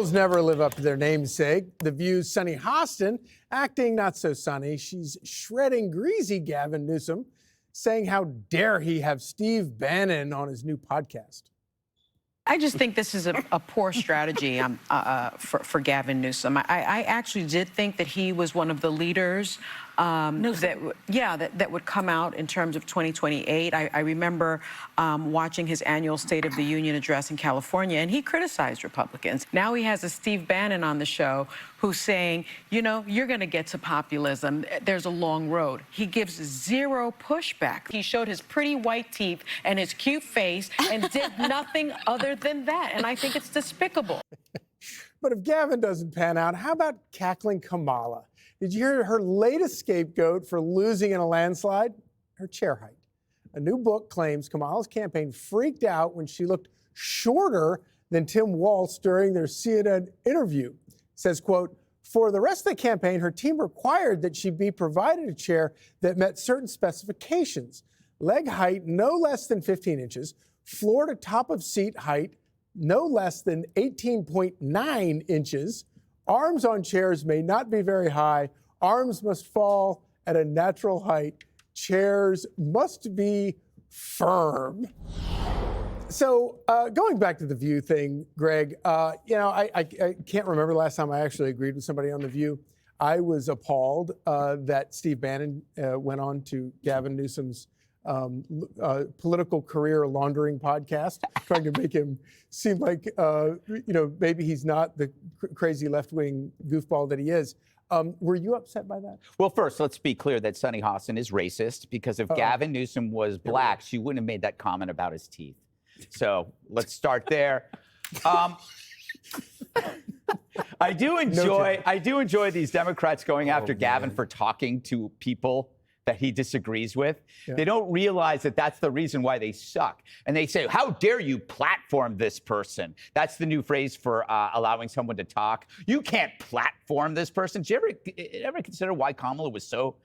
Liberals never live up to their namesake. The View's Sunny Hostin acting not so sunny. She's shredding greasy Gavin Newsom, saying how dare he have Steve Bannon on his new podcast. I just think this is a poor strategy for Gavin Newsom. I actually did think that he was one of the leaders that would come out in terms of 2028. I remember watching his annual State of the Union address in California, and he criticized Republicans. Now he has a Steve Bannon on the show who's saying, you know, you're going to get to populism. There's a long road. He gives zero pushback. He showed his pretty white teeth and his cute face and did nothing other than that. And I think it's despicable. But if Gavin doesn't pan out, how about cackling Kamala? Did you hear her latest scapegoat for losing in a landslide? Her chair height. A new book claims Kamala's campaign freaked out when she looked shorter than Tim Walz during their CNN interview. Says, quote, for the rest of the campaign, her team required that she be provided a chair that met certain specifications. Leg height no less than 15 inches, floor to top of seat height no less than 18.9 inches. Arms on chairs may not be very high. Arms must fall at a natural height. Chairs must be firm. So going back to the View thing, Greg, I can't remember the last time I actually agreed with somebody on the View. I was appalled that Steve Bannon went on to Gavin Newsom's political career laundering podcast, trying to make him seem like, maybe he's not the crazy left-wing goofball that he is. Were you upset by that? Well, first, let's be clear that Sunny Hostin is racist, because if Gavin Newsom was black, she wouldn't have made that comment about his teeth. So let's start there. I do enjoy these Democrats going after Gavin for talking to people that he disagrees with. Yeah. They don't realize that that's the reason why they suck. And they say, how dare you platform this person? That's the new phrase for allowing someone to talk. You can't platform this person. Did you ever consider why Kamala was so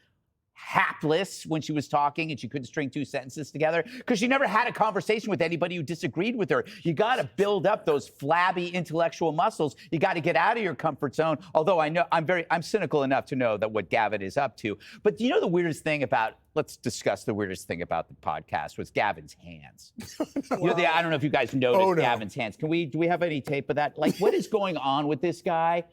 hapless when she was talking and she couldn't string two sentences together? Because she never had a conversation with anybody who disagreed with her. You got to build up those flabby intellectual muscles. You got to get out of your comfort zone. Although I know I'm cynical enough to know that what Gavin is up to. But you know the weirdest thing about, let's discuss the weirdest thing about the podcast was Gavin's hands. Wow. I don't know if you guys noticed Gavin's hands. Do we have any tape of that? Like, what is going on with this guy?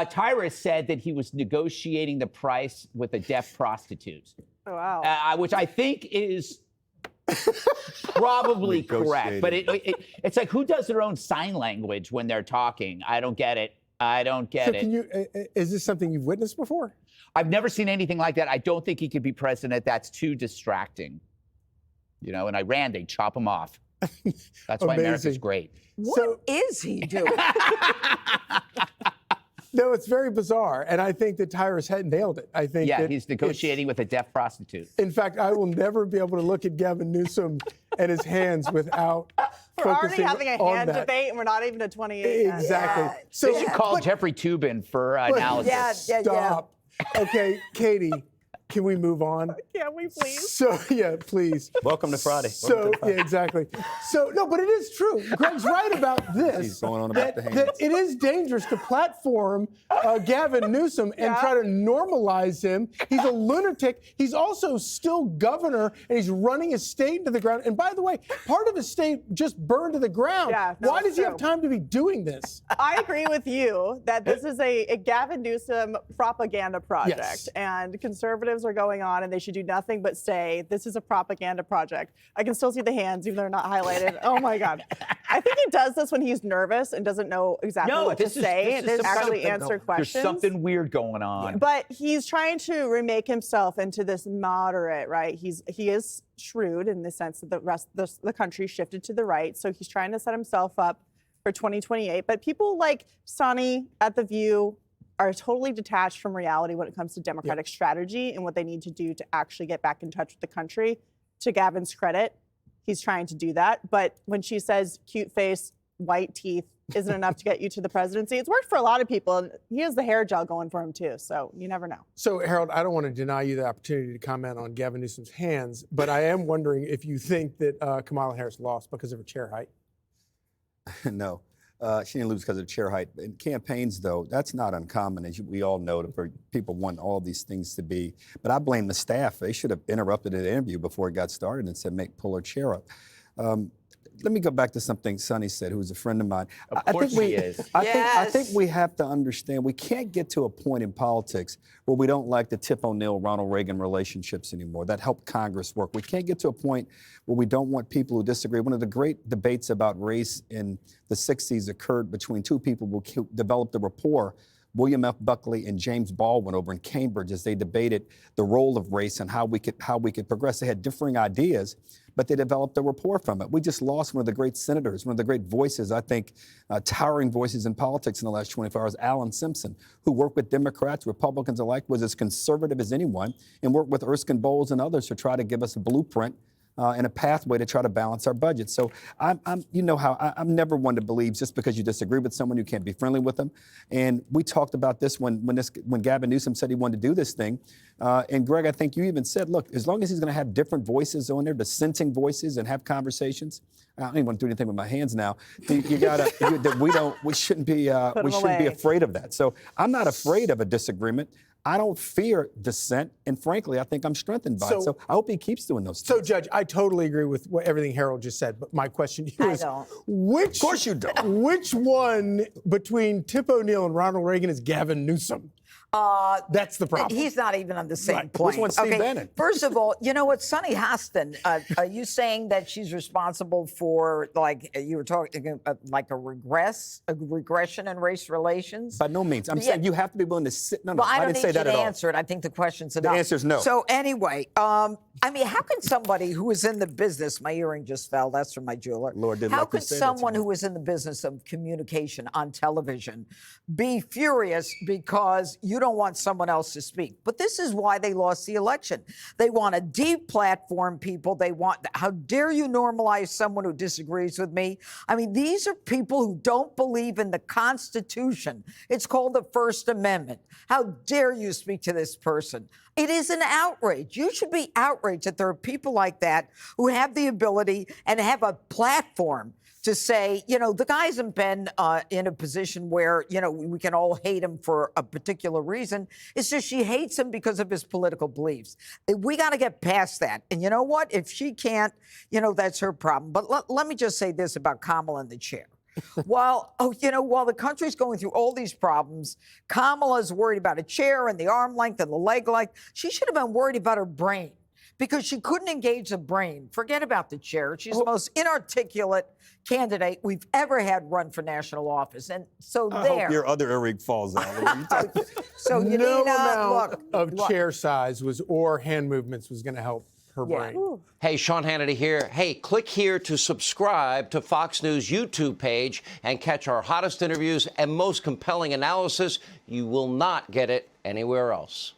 Tyrus said that he was negotiating the price with a deaf prostitute. Oh, wow. Which I think is probably correct. But it's like, who does their own sign language when they're talking? I don't get it. Is this something you've witnessed before? I've never seen anything like that. I don't think he could be president. That's too distracting. In Iran, they chop him off. That's why America's great. What is he doing? No, it's very bizarre, and I think that Tyrus had nailed it. I think he's negotiating with a deaf prostitute. In fact, I will never be able to look at Gavin Newsom and his hands without We're already focusing having a on hand that. debate, and we're not even at 28 yet. Exactly. Yeah. So they should call Jeffrey Toobin for analysis. Stop. Okay, Katie, can we move on? Can we please? So, please. Welcome to Friday. Exactly. So, no, but it is true. Greg's right about this. He's going on about the hands. That it is dangerous to platform Gavin Newsom and try to normalize him. He's a lunatic. He's also still governor, and he's running his state into the ground. And by the way, part of his state just burned to the ground. Yeah, no, Why does he have time to be doing this? I agree with you that this is a Gavin Newsom propaganda project. Yes. And conservatives are going on, and they should do nothing but say, this is a propaganda project. I can still see the hands, even though they're not highlighted. Oh, my God. I think he does this when he's nervous and doesn't know exactly what to say and actually answer questions. There's something weird going on. But he's trying to remake himself into this moderate, right? He is shrewd in the sense that the rest of the country shifted to the right. So he's trying to set himself up for 2028. But people like Sunny at The View are totally detached from reality when it comes to Democratic strategy and what they need to do to actually get back in touch with the country. To Gavin's credit, he's trying to do that. But when she says cute face, white teeth isn't enough to get you to the presidency, it's worked for a lot of people. And he has the hair gel going for him, too. So you never know. So, Harold, I don't want to deny you the opportunity to comment on Gavin Newsom's hands, but I am wondering if you think that Kamala Harris lost because of her chair height. No. She didn't lose because of chair height. In campaigns, though, that's not uncommon, as we all know. People want all these things to be. But I blame the staff. They should have interrupted the interview before it got started and said, pull her chair up. Let me go back to something Sunny said, who's a friend of mine. Of course she is. I think we have to understand we can't get to a point in politics where we don't like the Tip O'Neill, Ronald Reagan relationships anymore. That helped Congress work. We can't get to a point where we don't want people who disagree. One of the great debates about race in the 60s occurred between two people who developed a rapport, William F. Buckley and James Baldwin over in Cambridge, as they debated the role of race and how we could progress. They had differing ideas, but they developed a rapport from it. We just lost one of the great senators, one of the great voices, I think, towering voices in politics in the last 24 hours, Alan Simpson, who worked with Democrats, Republicans alike, was as conservative as anyone, and worked with Erskine Bowles and others to try to give us a blueprint and a pathway to try to balance our budget. So I'm never one to believe just because you disagree with someone, you can't be friendly with them. And we talked about this when Gavin Newsom said he wanted to do this thing. And Greg, I think you even said, look, as long as he's going to have different voices on there, dissenting voices, and have conversations. I don't even want to do anything with my hands now. We shouldn't be afraid of that. So I'm not afraid of a disagreement. I don't fear dissent, and frankly, I think I'm strengthened by it. So I hope he keeps doing those things. So, Judge, I totally agree with everything Harold just said, but my question to you is, don't. Of course you don't. Which one between Tip O'Neill and Ronald Reagan is Gavin Newsom? That's the problem. He's not even on the same Right. plane. Which one's Steve Bannon? First of all, you know what, Sunny Hostin, are you saying that she's responsible for, like you were talking, like a regression in race relations? By no means. I'm saying you have to be willing to sit. No, Well, I didn't don't say need you that to at all. answer it. I think the question's enough. The answer's no. So anyway, I mean, how can somebody who is in the business, my earring just fell, that's from my jeweler. Lord didn't how like to could say that someone to me. who is in the business of communication on television be furious because you don't want someone else to speak? But this is why they lost the election. They want to deplatform people. They want, how dare you normalize someone who disagrees with me? I mean, these are people who don't believe in the Constitution. It's called the First Amendment. How dare you speak to this person? It is an outrage. You should be outraged that there are people like that who have the ability and have a platform to say, you know, the guy hasn't been in a position where, you know, we can all hate him for a particular reason. It's just she hates him because of his political beliefs. We got to get past that. And you know what? If she can't, you know, that's her problem. But let me just say this about Kamala in the chair. While the country's going through all these problems, Kamala's worried about a chair and the arm length and the leg length. She should have been worried about her brain because she couldn't engage the brain. Forget about the chair. She's the most inarticulate candidate we've ever had run for national office. And so I hope your other earring falls out. So you no need amount of chair size or hand movements was going to help her brain. Ooh. Hey, Sean Hannity here. Hey, click here to subscribe to Fox News YouTube page and catch our hottest interviews and most compelling analysis. You will not get it anywhere else.